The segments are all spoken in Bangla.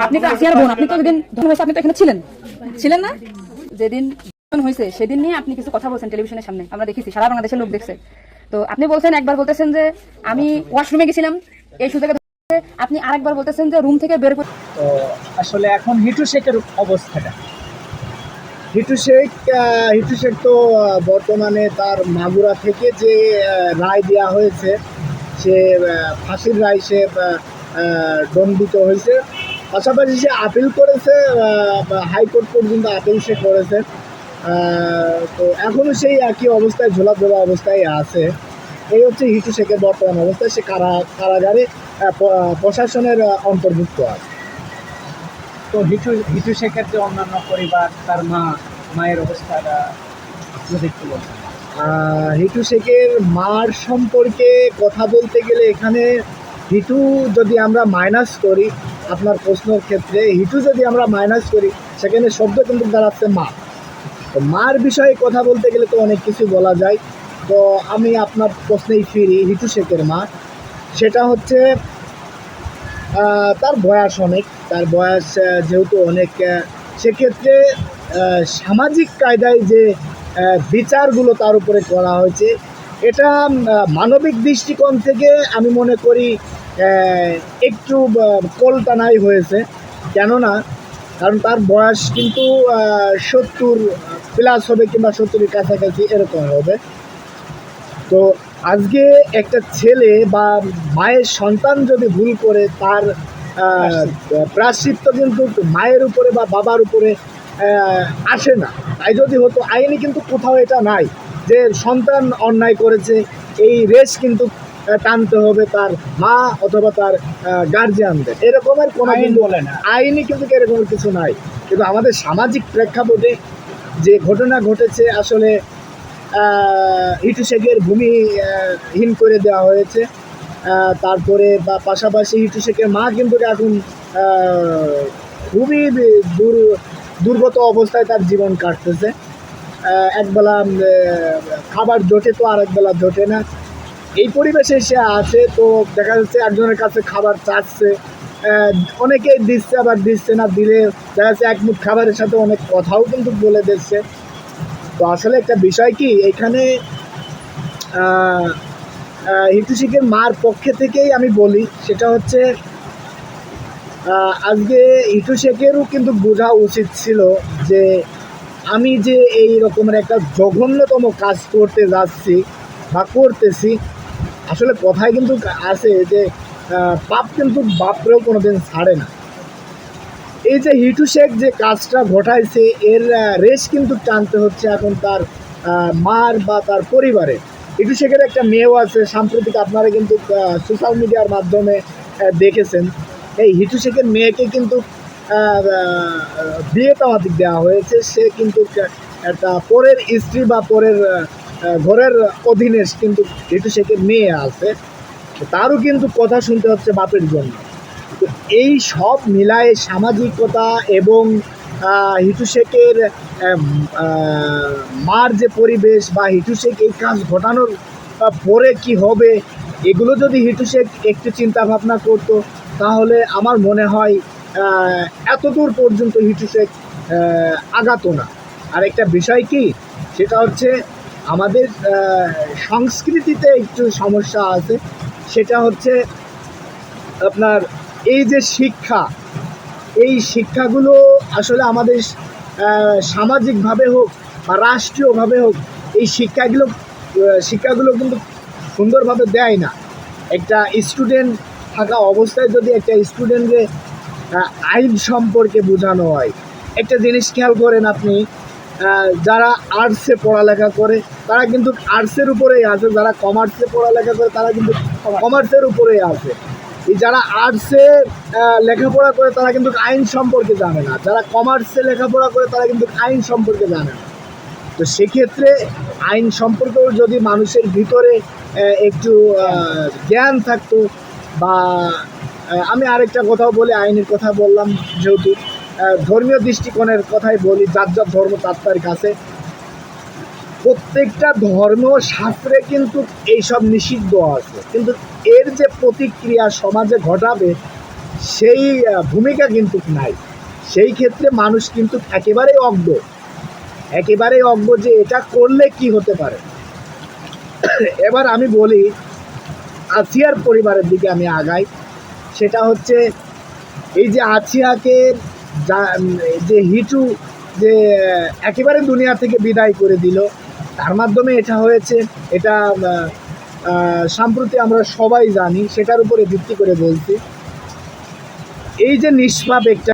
আপনি তো আসিয়ার বোন, আপনি তো যেদিন ধন হয়েছে আপনি তো এখানে ছিলেন ছিলেন না? যেদিন ধন হয়েছে সেদিন নিয়ে আপনি কিছু কথা বলছেন টেলিভিশনের সামনে, আমরা দেখেছি, সারা বাংলাদেশের লোক দেখছে। তো আপনি বলছেন, একবার বলতেছেন যে আমি ওয়াশরুমে গেছিলাম এই সুযোগে, আপনি আরেকবার বলতেছেন যে রুম থেকে বের করে। তো আসলে এখন হিটু শেখের অবস্থাটা, হিটু শেখ তো বর্তমানে তার মাগুরা থেকে যে রায় দেওয়া হয়েছে, সে ফাঁসির রায় সে দণ্ডিত হয়েছে। পাশাপাশি সে আপিল করেছে, হাইকোর্ট পর্যন্ত আপিল সে করেছে। তো এখনও সেই একই অবস্থায় ঝোলাধোলা অবস্থায় আছে। এই হচ্ছে হিটু শেখের বর্তমান অবস্থায়, সে কারাগারে প্রশাসনের অন্তর্ভুক্ত আছে। তো হিটু শেখের যে অন্যান্য পরিবার, তার মায়ের অবস্থাটা যদি একটু বলতেন। হিটু শেখের মার সম্পর্কে কথা বলতে গেলে এখানে হিটু যদি আমরা মাইনাস করি, আপনার প্রশ্নের ক্ষেত্রে হিটু যদি আমরা মাইনাস করি, সেখানে শব্দ কিন্তু দাঁড়াচ্ছে মা। তো মার বিষয়ে কথা বলতে গেলে তো অনেক কিছু বলা যায়। তো আমি আপনার প্রশ্নেই ফিরি, হিটু শেখের মা, সেটা হচ্ছে তার বয়স অনেক, তার বয়স যেহেতু অনেক, সেক্ষেত্রে সামাজিক কায়দায় যে বিচারগুলো তার উপরে করা হয়েছে, এটা মানবিক দৃষ্টিকোণ থেকে আমি মনে করি একটু কোলটানাই হয়েছে। কেননা কারণ তার বয়স কিন্তু 70 প্লাস হবে কিংবা 70-এর কাছাকাছি এরকম হবে। তো আজকে একটা ছেলে বা মায়ের সন্তান যদি ভুল করে, তার প্রায়শ্চিত্ত কিন্তু মায়ের উপরে বা বাবার উপরে আসে না। তাই যদি হতো, আইনে কিন্তু কোথাও এটা নাই যে সন্তান অন্যায় করেছে এই রেশ কিন্তু টানতে হবে তার মা অথবা তার গার্জিয়ানদের, এরকমের কোনো আইন বলে না, আইনি কিন্তু এরকমের কিছু নাই। কিন্তু আমাদের সামাজিক প্রেক্ষাপটে যে ঘটনা ঘটেছে, আসলে হিটু শেখের ভূমিহীন করে দেওয়া হয়েছে। তারপরে বা পাশাপাশি হিটু শেখের মা কিন্তু এখন খুবই দুর্গত অবস্থায় তার জীবন কাটতেছে। একবেলা খাবার জোটে তো আর একবেলা জোটে না, এই পরিবেশে সে আছে। তো দেখা যাচ্ছে একজনের কাছে খাবার চাচ্ছে, অনেকেই দিচ্ছে আবার দিচ্ছে না, দিলে দেখা যাচ্ছে এক মুঠ খাবারের সাথে অনেক কথাও কিন্তু বলে দিচ্ছে। তো আসলে একটা বিষয় কি, এখানে হিটু শেখের মার পক্ষে থেকেই আমি বলি, সেটা হচ্ছে আজকে হিটু শেখেরও কিন্তু বোঝা উচিত ছিল যে আমি যে এই রকমের একটা জঘন্যতম কাজ করতে যাচ্ছি বা করতেছি, আসলে কথায় কিন্তু আছে যে পাপ কিন্তু বাপরেও কোনোদিন ছাড়ে না। এই যে হিটু শেখ যে কাজটা ঘটাইছে, এর রেশ কিন্তু টানতে হচ্ছে এখন তার মার বা তার পরিবারে। হিটু শেখের একটা মেয়েও আছে, সাম্প্রতিক আপনারা কিন্তু সোশ্যাল মিডিয়ার মাধ্যমে দেখেছেন। এই হিটু শেখের মেয়েকে কিন্তু বিয়ে তামাদিক দেওয়া হয়েছে, সে কিন্তু একটা পরের স্ত্রী বা পরের ঘরের অধীনে কিন্তু হিটু শেখের মেয়ে আছে, তারও কিন্তু কথা শুনতে হচ্ছে বাপের জন্য। তো এই সব মিলায়ে সামাজিকতা এবং হিটু শেখের মার যে পরিবেশ বা হিটু শেখ এই কাজ ঘটানোর পরে কি হবে, এগুলো যদি হিটু শেখ একটু চিন্তা ভাবনা করতো, তাহলে আমার মনে হয় এতদূর পর্যন্ত হিটু শেখ আগাতো না। আর একটা বিষয় কি, সেটা হচ্ছে আমাদের সংস্কৃতিতে একটু সমস্যা আছে, সেটা হচ্ছে আপনার এই যে শিক্ষা, এই শিক্ষাগুলো আসলে আমাদের সামাজিকভাবে হোক বা রাষ্ট্রীয়ভাবে হোক, এই শিক্ষাগুলো কিন্তু সুন্দরভাবে দেয় না। একটা স্টুডেন্ট থাকা অবস্থায় যদি একটা স্টুডেন্টকে আইন সম্পর্কে বোঝানো হয়, একটা জিনিস খেয়াল করেন আপনি, যারা আর্টসে পড়ালেখা করে তারা কিন্তু আর্টসের উপরেই আছে, যারা কমার্সে পড়ালেখা করে তারা কিন্তু কমার্সের উপরেই আছে। এই যারা আর্টসে লেখাপড়া করে তারা কিন্তু আইন সম্পর্কে জানে না, যারা কমার্সে লেখাপড়া করে তারা কিন্তু আইন সম্পর্কে জানে না। তো সেক্ষেত্রে আইন সম্পর্কেও যদি মানুষের ভিতরে একটু জ্ঞান থাকতো, বা আমি আরেকটা কথাও বলি, আইনের কথা বললাম যেহেতু, ধর্মীয় দৃষ্টিকোণের কথাই বলি, যার যার ধর্ম তার কাছে, প্রত্যেকটা ধর্মশাস্ত্রে কিন্তু এইসব নিষিদ্ধ আছে, কিন্তু এর যে প্রতিক্রিয়া সমাজে ঘটাবে সেই ভূমিকা কিন্তু নাই। সেই ক্ষেত্রে মানুষ কিন্তু একেবারেই অজ্ঞ যে এটা করলে কি হতে পারে। এবার আমি বলি, আসিয়ার পরিবারের দিকে আমি আগাই। সেটা হচ্ছে এই যে আসিয়াকে যে হিটু যে একেবারে দুনিয়া থেকে বিদায় করে দিল, তার মাধ্যমে এটা হয়েছে, এটা সম্প্রতি আমরা সবাই জানি। সেটার উপরে ভিত্তি করে বলছি, এই যে নিষ্পাপ একটা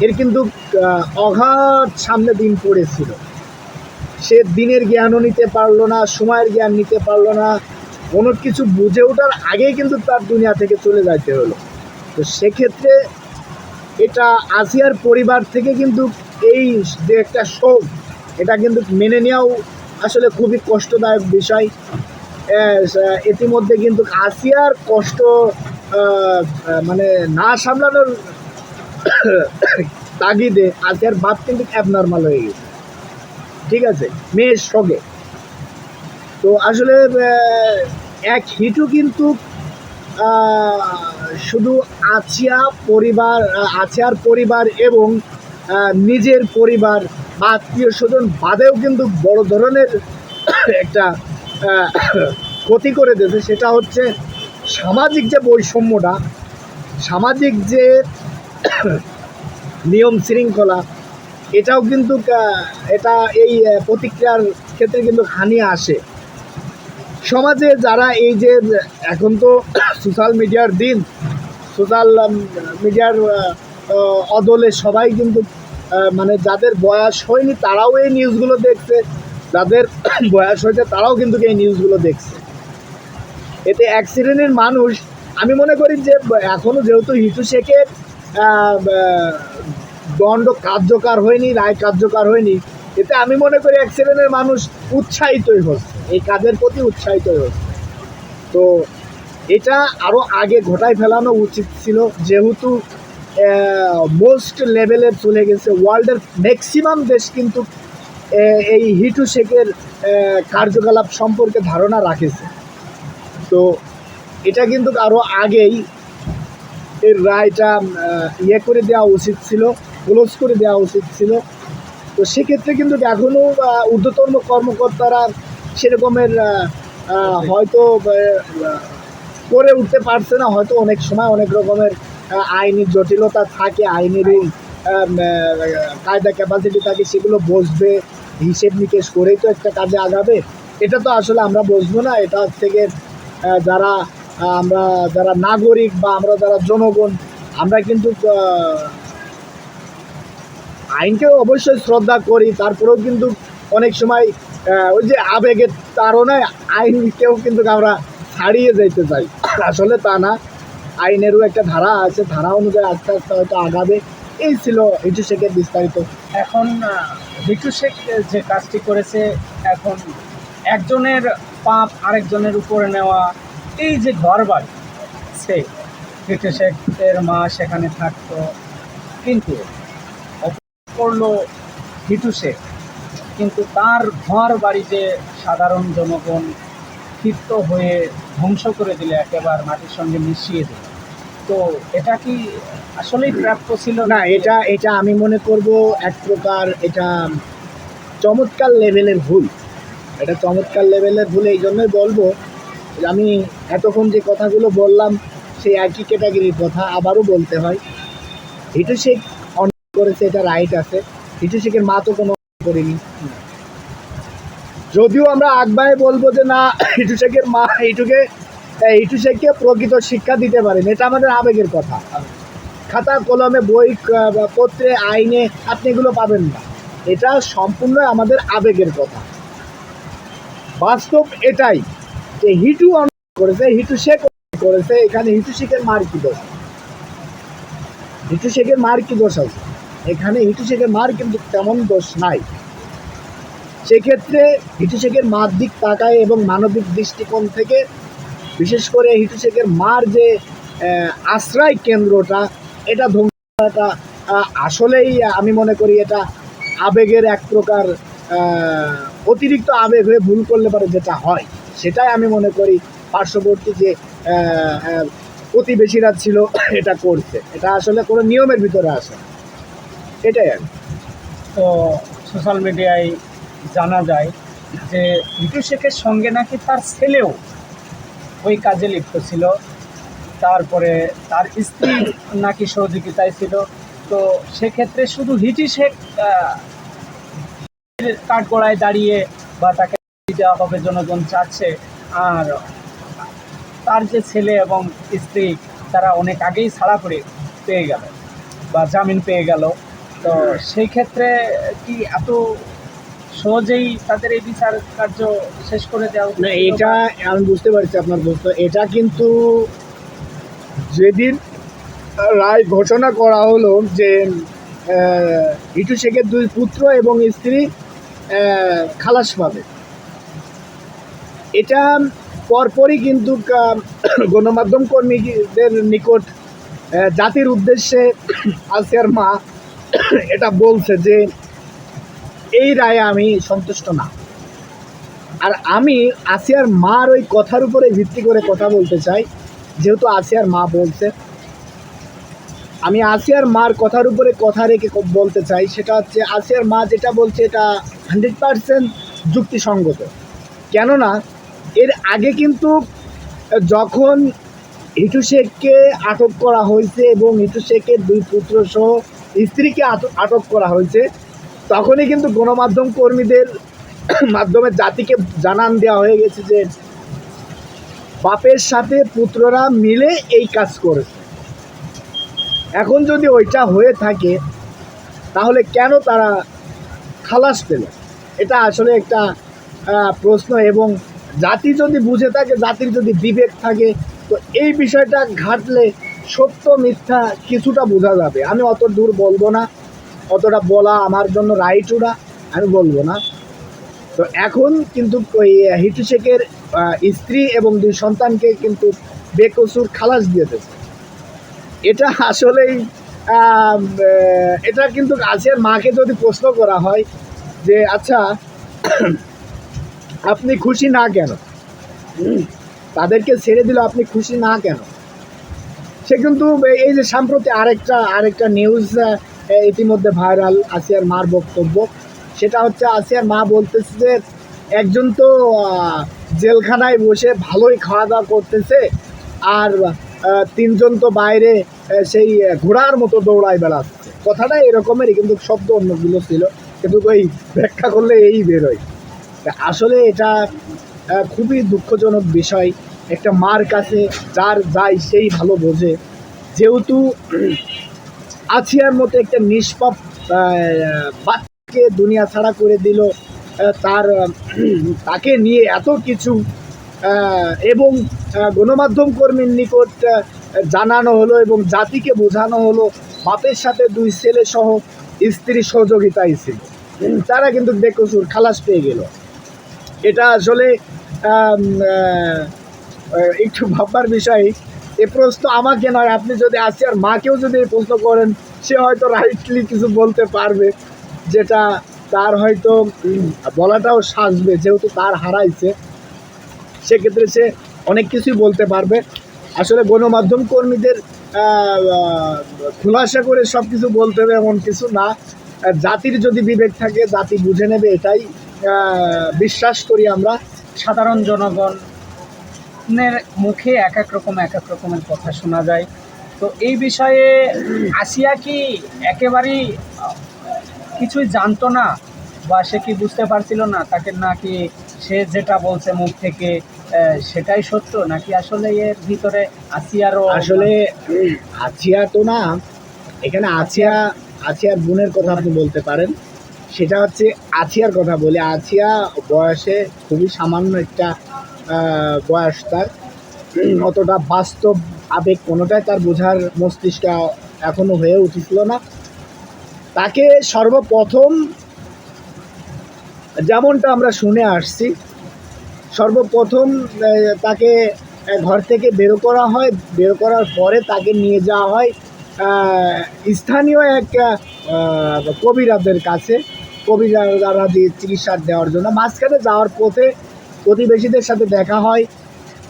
এর কিন্তু অগাধ সামনে দিন পড়েছিল। সে দিনের জ্ঞানও নিতে পারলো না, সময়ের জ্ঞান নিতে পারলো না, কোনো কিছু বুঝে ওঠার আগেই কিন্তু তার দুনিয়া থেকে চলে যাইতে হলো। তো সেক্ষেত্রে এটা আসিয়ার পরিবার থেকে কিন্তু এই যে একটা শোক, এটা কিন্তু মেনে নেওয়াও আসলে খুবই কষ্টদায়ক বিষয়। ইতিমধ্যে কিন্তু আসিয়ার কষ্ট মানে না সামলানোর তাগিদে আসিয়ার বাপ কিন্তু অ্যাবনর্মাল হয়ে গেছে, ঠিক আছে, মেয়ের শোকে। তো আসলে এক হিটু কিন্তু শুধু আছিয়ার পরিবার এবং নিজের পরিবার বা আত্মীয় স্বজন বাদেও কিন্তু বড় ধরনের একটা ক্ষতি করে দিয়েছে। সেটা হচ্ছে সামাজিক যে বৈষম্যটা, সামাজিক যে নিয়ম শৃঙ্খলা, এটাও কিন্তু এটা এই প্রতিক্রিয়ার ক্ষেত্রে কিন্তু হানি আসে। সমাজে যারা এই যে এখন তো সোশ্যাল মিডিয়ার দিন, সোশ্যাল মিডিয়ার অদলে সবাই কিন্তু মানে যাদের বয়স হয়নি তারাও এই নিউজগুলো দেখছে, যাদের বয়স হয়েছে তারাও কিন্তু এই নিউজগুলো দেখছে। এতে অ্যাক্সিডেন্টের মানুষ, আমি মনে করি যে এখনও যেহেতু হিটু শেখের দণ্ড কার্যকর হয়নি, রায় কার্যকর হয়নি, এতে আমি মনে করি অ্যাক্সিডেন্টের মানুষ উৎসাহিতই হচ্ছে, এই কাজের প্রতি উৎসাহিতই হচ্ছে। তো এটা আরও আগে ঘটায় ফেলানো উচিত ছিল, যেহেতু মোস্ট লেভেলে চলে গেছে। ওয়ার্ল্ডের ম্যাক্সিমাম দেশ কিন্তু এই হিটু শেখের কার্যকলাপ সম্পর্কে ধারণা রাখেছে। তো এটা কিন্তু আরও আগেই এর রায়টা করে দেওয়া উচিত ছিল, ক্লোজ করে দেওয়া উচিত ছিল। তো সেক্ষেত্রে কিন্তু এখনও ঊর্ধ্বতন কর্মকর্তারা সেরকমের হয়তো করে উঠতে পারছে না। হয়তো অনেক সময় অনেক রকমের আইনি জটিলতা থাকে, আইনেরই কায়দা ক্যাপাসিটি থাকে, সেগুলো বসবে, হিসেব নিকেশ করেই তো একটা কাজে আগাবে। এটা তো আসলে আমরা বসবো না। এটা থেকে যারা নাগরিক বা আমরা যারা জনগণ, আমরা কিন্তু আইনকেও অবশ্যই শ্রদ্ধা করি, তারপরেও কিন্তু অনেক সময় ওই যে আবেগের তাড়নায় আইনকেও কিন্তু আমরা ছাড়িয়ে যেতে চাই। আসলে তা না, আইনেরও একটা ধারা আছে, ধারা অনুযায়ী আস্তে আস্তে হয়তো আগাবে। এই ছিল হিটু শেখের বিস্তারিত। এখন হিটু শেখ যে কাজটি করেছে, এখন একজনের পাপ আরেকজনের উপরে নেওয়া, এই যে ঘর বাড়ি, সে হিটু শেখের মা সেখানে থাকতো, কিন্তু করলো হিটু শেখ, কিন্তু তার ঘর বাড়ি যে সাধারণ জনগণ ক্ষিপ্ত হয়ে ধ্বংস করে দিলে, একেবারে মাটির সঙ্গে মিশিয়ে দিল। তো এটা কি আসলেই প্রাপ্য ছিল না, এটা আমি মনে করব এক প্রকার এটা চমৎকার লেভেলের ভুল। এটা চমৎকার লেভেলের ভুল এই জন্যই বলবো, আমি এতক্ষণ যে কথাগুলো বললাম সেই একই ক্যাটাগরির কথা আবারও বলতে হয়। হিটু শেখ অন্যায় করেছে, এটা রাইট আছে। হিটু শেখের মা তো কোনো করেনি। যদিও আমরা আগবায় বলবো যে না, হিটু শেখের মা হিটু শেখকে প্রকৃত শিক্ষা দিতে পারেন, এটা আমাদের আবেগের কথা। খাতা কলমে বই পত্রে আইনে আপনি এগুলো পাবেন না, এটা সম্পূর্ণ আমাদের আবেগের কথা। বাস্তব এটাই যে হিটু অন্যায় করেছে, হিটু শেখ করেছে, এখানে হিটু শেখের মার কি দোষ? হিটু শেখের মার কি দোষ আছে? এখানে হিটু শেখের মার কিন্তু তেমন দোষ নাই। সেক্ষেত্রে হিটু শেখের মার দিক তাকায় এবং মানবিক দৃষ্টিকোণ থেকে, বিশেষ করে হিটু শেখের মার যে আশ্রয় কেন্দ্রটা, এটা ধ্বংস করাটা আসলেই আমি মনে করি এটা আবেগের এক প্রকার অতিরিক্ত আবেগ হয়ে ভুল করলে পারে যেটা হয়, সেটাই আমি মনে করি পার্শ্ববর্তী যে প্রতিবেশীরা ছিল এটা করছে, এটা আসলে কোনো নিয়মের ভিতরে আসে না। এটাই আর কি। তো সোশ্যাল মিডিয়ায় জানা যায় যে লিটু শেখের সঙ্গে নাকি তার ছেলেও ওই কাজে লিপ্ত ছিল, তারপরে তার স্ত্রী নাকি সহযোগিতায় ছিল। তো সেক্ষেত্রে শুধু হিটু শেখ কাঠগড়ায় দাঁড়িয়ে বা তাকে দেওয়া হবে জনগণ চাচ্ছে, আর তার যে ছেলে এবং স্ত্রী তারা অনেক আগেই ছাড়া পেয়ে গেল বা জামিন পেয়ে গেল। তো সেই ক্ষেত্রে কি এত সহজেই তাদের এই বিচার কার্য শেষ করে দেওয়া উচিত না, ছিল? এটা আমি বুঝতে পারছি আপনার প্রশ্ন। এটা কিন্তু যেদিন রায় ঘোষণা করা হলো যে হিটু শেখের 2 পুত্র এবং স্ত্রী খালাস পাবে, এটা পরপরই কিন্তু গণমাধ্যম কর্মীদের নিকট জাতির উদ্দেশ্যে আসিয়ার মা এটা বলছে যে এই রায়ে আমি সন্তুষ্ট না। আর আমি আসিয়ার মার ওই কথার উপরে ভিত্তি করে কথা বলতে চাই, যেহেতু আসিয়ার মা বলছে, আমি আসিয়ার মার কথার উপরে কথা রেখে বলতে চাই। সেটা হচ্ছে আসিয়ার মা যেটা বলছে এটা 100% যুক্তিসঙ্গত। কেননা এর আগে কিন্তু যখন হিটু শেখকে আটক করা হয়েছে এবং হিটু শেখের 2 পুত্র সহ স্ত্রীকে আটক করা হয়েছে, তখনই কিন্তু গণমাধ্যম কর্মীদের মাধ্যমে জাতিকে জানান দেওয়া হয়ে গেছে যে বাপের সাথে পুত্ররা মিলে এই কাজ করেছে। এখন যদি ওইটা হয়ে থাকে তাহলে কেন তারা খালাস পেল? এটা আসলে একটা প্রশ্ন। এবং জাতি যদি বুঝে থাকে, জাতির যদি বিবেক থাকে, তো এই বিষয়টা ঘাটলে সত্য মিথ্যা কিছুটা বোঝা যাবে। আমি অত দূর বলবো না, অতটা বলা আমার জন্য রাইটও না, আমি বলবো না। তো এখন কিন্তু ওই হিটু শেখের স্ত্রী এবং 2 সন্তানকে কিন্তু বেকসুর খালাস দিয়ে দিয়েছে। এটা আসলেই এটা কিন্তু আসিয়ার মাকে যদি প্রশ্ন করা হয় যে আচ্ছা আপনি খুশি না কেন, তাদেরকে ছেড়ে দিল, আপনি খুশি না কেন, সে কিন্তু এই যে সাম্প্রতি আরেকটা নিউজ ইতিমধ্যে ভাইরাল আসিয়ার মার বক্তব্য, সেটা হচ্ছে আসিয়ার মা বলতেছে যে একজন তো জেলখানায় বসে ভালোই খাওয়া দাওয়া করতেছে, আর 3 জন তো বাইরে সেই ঘোড়ার মতো দৌড়ায় বেড়াচ্ছে। কথাটা এরকমেরই, কিন্তু শব্দ অন্যগুলো ছিল, কিন্তু ওই ব্যাখ্যা করলে এই বেরোয়। আসলে এটা খুবই দুঃখজনক বিষয়। একটা মার কাছে যার যায় সেই ভালো বোঝে, যেহেতু আসিয়ার মতো একটা নিষ্পাপ বাচ্চাকে দুনিয়া ছাড়া করে দিল, তাকে নিয়ে এত কিছু, এবং গণমাধ্যম কর্মীর নিকট জানানো হলো এবং জাতিকে বোঝানো হলো বাপের সাথে 2 ছেলে সহ স্ত্রী সহযোগিতায় ছিল, তারা কিন্তু বেকসুর খালাস পেয়ে গেল। এটা আসলে একটু ভাববার বিষয়। এ প্রশ্ন আমাকে নয়, আপনি যদি আসিয়ার মাকেও যদি এই প্রশ্ন করেন, সে হয়তো রাইটলি কিছু বলতে পারবে, যেটা তার হয়তো বলাটাও সাজবে, যেহেতু তার হারাইছে, সেক্ষেত্রে সে অনেক কিছুই বলতে পারবে। আসলে গণমাধ্যম কর্মীদের খোলাসা করে সব কিছু বলতে হবে এমন কিছু না। জাতির যদি বিবেক থাকে, জাতি বুঝে নেবে, এটাই বিশ্বাস করি আমরা। সাধারণ জনগণের মুখে এক এক রকমের কথা শোনা যায়। তো এই বিষয়ে আসিয়া কি একেবারেই কিছুই জানতো না, বা সে কি বুঝতে পারছিল না, তাকে নাকি সে যেটা বলছে মুখ থেকে সেটাই সত্য, নাকি আসলে এর ভিতরে আসিয়ারও আসলে আসিয়া তো না, এখানে আসিয়ার বোনের কথা আপনি বলতে পারেন। সেটা হচ্ছে আসিয়ার কথা বলি। আসিয়া বয়সে খুবই সামান্য একটা বয়স তার, অতটা বাস্তব আবেগ কোনোটাই তার বোঝার মস্তিষ্ক এখনো হয়ে উঠেছিল না। তাকে সর্বপ্রথম, যেমনটা আমরা শুনে আসছি, সর্বপ্রথম তাকে ঘর থেকে বের করা হয়। বের করার পরে তাকে নিয়ে যাওয়া হয় স্থানীয় এক কবিরাজের কাছে, কবিরাজরা দিয়ে চিকিৎসা দেওয়ার জন্য। মাঝখানে যাওয়ার পথে প্রতিবেশীদের সাথে দেখা হয়,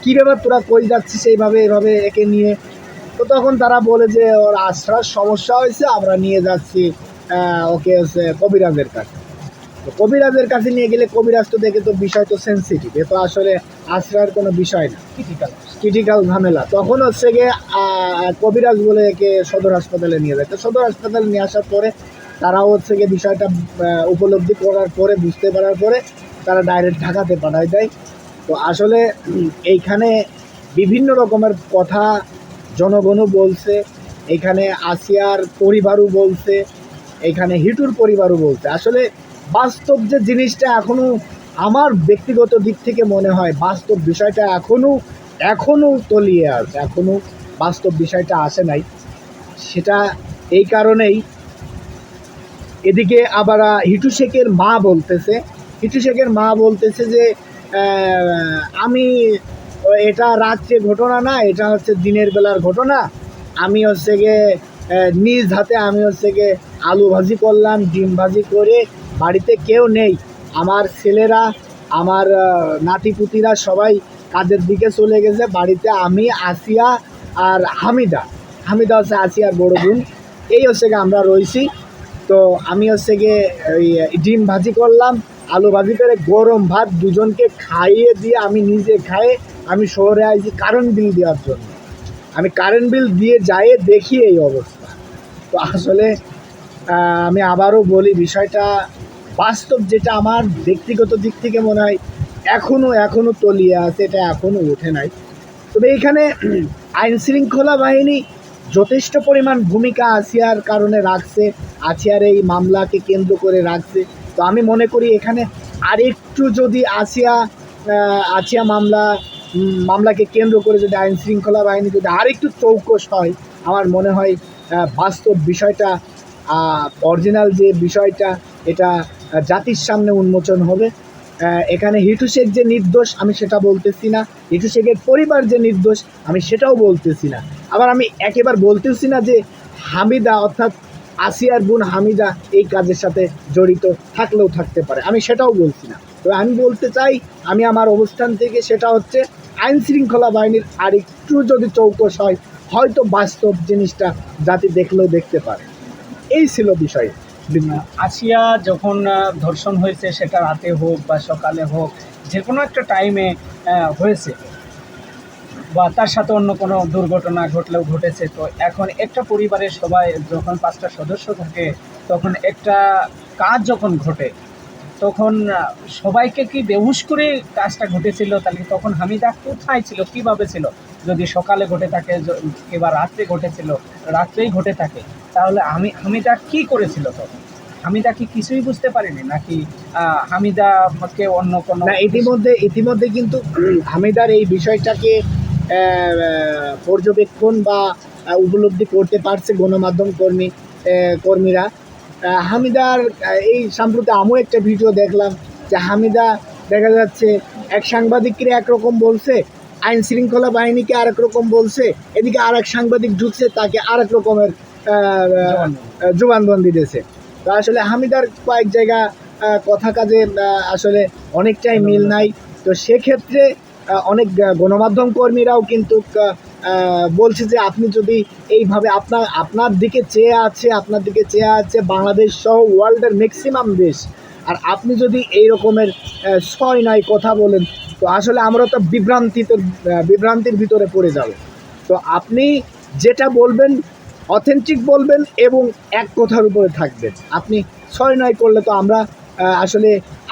কী ব্যাপার তোরা কই যাচ্ছিস এইভাবে, এভাবে একে নিয়ে তো তখন তারা বলে যে ওর আশ্রার সমস্যা হয়েছে, আমরা নিয়ে যাচ্ছি ওকে হচ্ছে কবিরাজের কাছে। তো কবিরাজের কাছে নিয়ে গেলে কবিরাজ তো দেখে তো বিষয় তো সেন্সিটিভ, এ তো আসলে আশ্রার কোনো বিষয় না, ক্রিটিক্যাল ঝামেলা। তখন হচ্ছে গিয়ে কবিরাজ বলে একে সদর হাসপাতালে নিয়ে যায়। তো সদর হাসপাতালে নিয়ে আসার পরে তারাও হচ্ছে গিয়ে বিষয়টা উপলব্ধি করার পরে, বুঝতে পারার পরে তারা ডাইরেক্ট ঢাকাতে পাঠায় দেয়। তো আসলে এইখানে বিভিন্ন রকমের কথা জনগণও বলছে, এখানে আসিয়ার পরিবারও বলছে, এখানে হিটুর পরিবারও বলছে। আসলে বাস্তব যে জিনিসটা এখনও আমার ব্যক্তিগত দিক থেকে মনে হয় বাস্তব বিষয়টা এখনও তলিয়ে আছে, এখনও বাস্তব বিষয়টা আসে নাই। সেটা এই কারণেই, এদিকে আবার হিটু শেখের মা বলতেছে যে আমি এটা রাত্রে ঘটনা না, এটা হচ্ছে দিনের বেলার ঘটনা। আমি হচ্ছে গিয়ে নিজ হাতে আমি হচ্ছে গিয়ে আলু ভাজি করলাম, ডিম ভাজি করে, বাড়িতে কেউ নেই, আমার ছেলেরা, আমার নাতিপুতিরা সবাই কাজের দিকে চলে গেছে, বাড়িতে আমি, আসিয়া আর হামিদা হচ্ছে আসিয়ার বড় বোন, এই হচ্ছে গিয়ে আমরা রয়েছি। তো আমি হচ্ছে গিয়ে ওই ডিম ভাজি করলাম, আলু ভাজি করে গরম ভাত দুজনকে খাইয়ে দিয়ে আমি নিজে খায়ে আমি শহরে আইছি কারেন্ট বিল দেওয়ার জন্য। আমি কারেন্ট বিল দিয়ে যাই, দেখি এই অবস্থা। তো আসলে আমি আবারও বলি, বিষয়টা বাস্তব যেটা আমার ব্যক্তিগত দিক থেকে মনে হয় এখনও তলিয়ে আছে, এটা এখনও ওঠে নাই। তবে এইখানে আইন শৃঙ্খলা বাহিনী যথেষ্ট পরিমাণ ভূমিকা আসিয়ার কারণে রাখছে, আসিয়ার এই মামলাকে কেন্দ্র করে রাখছে। তো আমি মনে করি এখানে আরেকটু যদি আসিয়া মামলাকে কেন্দ্র করে যদি আইন শৃঙ্খলা বাহিনী যদি আরেকটু চৌকস হয়, আমার মনে হয় বাস্তব বিষয়টা, অরিজিনাল যে বিষয়টা, এটা জাতির সামনে উন্মোচন হবে। এখানে হিটু শেখ যে নির্দোষ আমি সেটা বলতেছি না, হিটু শেখের পরিবার যে নির্দোষ আমি সেটাও বলতেছি না। আবার আমি একেবারে বলতেছি না যে হামিদা অর্থাৎ আসিয়ার বোন হামিদা এই কাজের সাথে জড়িত থাকলেও থাকতে পারে, আমি সেটাও বলছি না। তবে আমি বলতে চাই, আমি আমার অবস্থান থেকে, সেটা হচ্ছে আইন শৃঙ্খলা বাহিনীর আরেকটু যদি চৌকস হয়, হয়তো বাস্তব জিনিসটা জাতি দেখলেও দেখতে পারে। এই ছিল বিষয়। আসিয়া যখন ধর্ষণ হয়েছে, সেটা রাতে হোক বা সকালে হোক, যে কোনো একটা টাইমে হয়েছে, বা তার সাথে অন্য কোনো দুর্ঘটনা ঘটলেও ঘটেছে। তো এখন একটা পরিবারের সবাই যখন 5টা সদস্য থাকে, তখন একটা কাজ যখন ঘটে, তখন সবাইকে কি বেহুশ করে কাজটা ঘটেছিল? তাহলে তখন হামিদা কোথায় ছিল, কীভাবে ছিল? যদি সকালে ঘটে থাকে কিংবা রাত্রে ঘটেছিল, রাত্রেই ঘটে থাকে, তাহলে হামিদা কি করেছিল? তখন হামিদা কি কিছুই বুঝতে পারেনি, নাকি হামিদাকে অন্য কোনো না? ইতিমধ্যে কিন্তু হামিদার এই বিষয়টাকে পর্যবেক্ষণ বা উপলব্ধি করতে পারছে গণমাধ্যম কর্মীরা। হামিদার এই সাম্প্রতি আমিও একটা ভিডিও দেখলাম যে হামিদা দেখা যাচ্ছে এক সাংবাদিককে একরকম বলছে, আইন শৃঙ্খলা বাহিনীকে আরেক রকম বলছে, এদিকে আর এক সাংবাদিক ঢুকছে, তাকে আরেক রকমের জবানবন্দি দিয়েছে। তো আসলে হামিদার কয়েক জায়গা কথা কাজে আসলে অনেকটাই মিল নাই। তো সেক্ষেত্রে অনেক গণমাধ্যম কর্মীরাও কিন্তু বলছে যে আপনি যদি এইভাবে আপনার দিকে চেয়ে আছে বাংলাদেশ সহ ওয়ার্ল্ডের ম্যাক্সিমাম দেশ, আর আপনি যদি এই রকমের 6-9 কথা বলেন, তো আসলে আমরা তো বিভ্রান্তির ভিতরে পড়ে যাব। তো আপনি যেটা বলবেন অথেন্টিক বলবেন এবং এক কথার উপরে থাকবেন। আপনি 6-9 করলে তো আমরা আসলে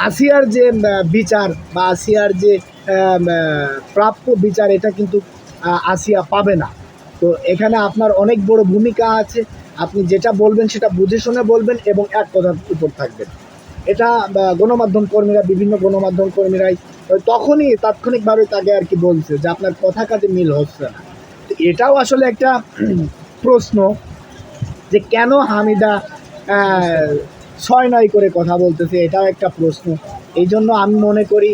আসিয়ার যে বিচার বা আসিয়ার যে প্রাপ্য বিচার, এটা কিন্তু আসিয়া পাবে না। তো এখানে আপনার অনেক বড় ভূমিকা আছে, আপনি যেটা বলবেন সেটা বুঝে শুনে বলবেন এবং এক কথার উপর থাকবেন। এটা বিভিন্ন গণমাধ্যম কর্মীরাই তখনই তাৎক্ষণিকভাবে তাকে আর কি বলছে যে আপনার কথা কাজে মিল হচ্ছে না। তো এটাও আসলে একটা প্রশ্ন যে কেন হামিদা 6-9 করে কথা বলতেছে, এটাও একটা প্রশ্ন। এই জন্য আমি মনে করি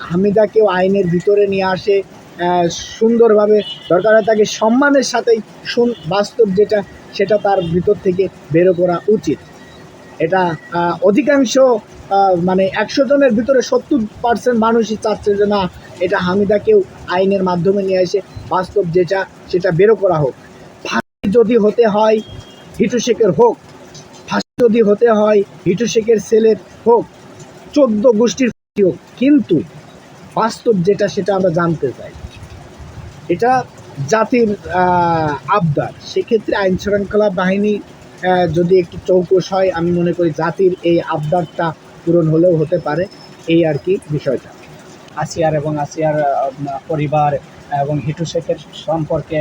হামিদাকেও আইনের ভিতরে নিয়ে আসে, সুন্দরভাবে দরকার হয় তাকে সম্মানের সাথেই বাস্তব যেটা সেটা তার ভিতর থেকে বেরো করা উচিত। এটা অধিকাংশ মানে 100 জনের ভিতরে 70% মানুষই চাচ্ছে যে না, এটা হামিদাকেও আইনের মাধ্যমে নিয়ে এসে বাস্তব যেটা সেটা বেরো করা হোক। ফাঁসি যদি হতে হয় হিটু শেখের হোক, ফাঁসি যদি হতে হয় হিটু শেখের ছেলের হোক, 14 গোষ্ঠীর ফাঁসি হোক, কিন্তু বাস্তব যেটা সেটা আমরা জানতে চাই। এটা জাতির আবদার। সেক্ষেত্রে আইন শৃঙ্খলা বাহিনী যদি একটু চৌকস হয়, আমি মনে করি জাতির এই আবদারটা পূরণ হলেও হতে পারে, এই আর কি বিষয়টা। আসিয়ার এবং আসিয়ার পরিবার এবং হিটু শেখের সম্পর্কে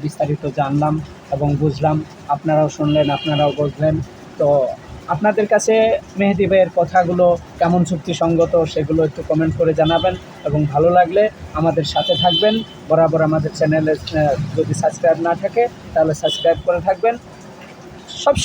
বিস্তারিত জানলাম এবং বুঝলাম। আপনারাও শুনলেন, আপনারাও বুঝলেন। তো আপনাদের কাছে মেহেদী ভাইয়ের কথাগুলো কেমন যুক্তিসঙ্গত সেগুলো একটু কমেন্ট করে জানাবেন এবং ভালো লাগলে আমাদের সাথে থাকবেন। বরাবর আমাদের চ্যানেলে যদি সাবস্ক্রাইব না থাকে তাহলে সাবস্ক্রাইব করে থাকবেন। সব